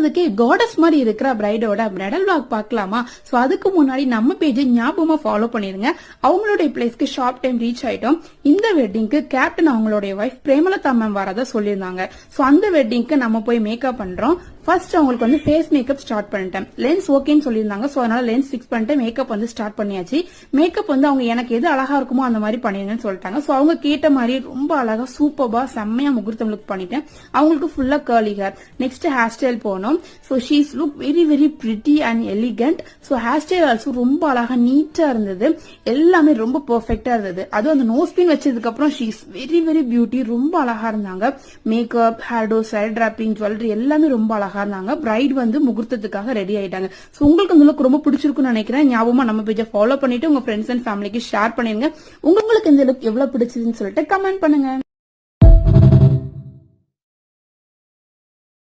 பாக்குறதுக்கே காடஸ் மாதிரி இருக்கிற பிரைடோட பிரைடல் vlog பார்க்கலாமா? சோ அதுக்கு முன்னாடி நம்ம பேஜை ஞாபகமா ஃபாலோ பண்ணிருங்க. அவங்களுடைய பிளேஸ்க்கு ஷார்ட் டைம் ரீச் ஆயிட்டோம். இந்த வெட்டிங்க்கு கேப்டன் அவங்களுடைய வைஃப் பிரேமலதா மேம் வரதா சொல்லியிருந்தாங்க. சோ அந்த வெட்டிங்க்கு நம்ம போய் மேக்கப் பண்றோம். ஃபர்ஸ்ட் அவங்களுக்கு வந்து ஃபேஸ் மேக்கப் ஸ்டார்ட் பண்ணிட்டேன். லென்ஸ் ஓகேன்னு சொல்லியிருந்தாங்க. சோ அதனால லென்ஸ் ஃபிக்ஸ் பண்ணிட்டு மேக்கப் வந்து ஸ்டார்ட் பண்ணியாச்சு. மேக்கப் வந்து அவங்க எனக்கு எது அழகா இருக்குமோ அந்த மாதிரி பண்ணிருங்கன்னு சொல்லிட்டாங்க. சோ அவங்க கேட்ட மாதிரி ரொம்ப அழகா சூப்பர்பா செம்மையா முகூர்த்தம் லுக் பண்ணிட்டேன். அவங்களுக்கு ஃபுல்லா curly hair. Next hair style போனோம். So she's look very very pretty and elegant. So hair style also ரொம்ப அழகா நீட்டா இருந்தது. எல்லாமே ரொம்ப பெர்ஃபெக்டா இருந்தது. அதுவும் அந்த நோஸ் பின் வச்சதுக்கு அப்புறம் ஷீஸ் வெரி வெரி பியூட்டி. ரொம்ப அழகா இருந்தாங்க. Makeup, hair do, side dropping, jewellery எல்லாமே ரொம்ப அழகா இருந்தாங்க. பிரைட் வந்து முகூர்த்தத்துக்காக ரெடி ஆயிட்டாங்க. சோ உங்களுக்கு இந்த லுக் ரொம்ப பிடிச்சிருக்கும்னு நினைக்கிறேன். ஞாபகமா நம்ம பேஜை ஃபாலோ பண்ணிட்டு உங்க ஃப்ரெண்ட்ஸ் அண்ட் ஃபேமிலிக்கு ஷேர் பண்ணிருங்க. உங்களுக்கு இந்த லுக் எவ்வளவு பிடிச்சதுன்னு சொல்லிட்டு கமெண்ட் பண்ணுங்க.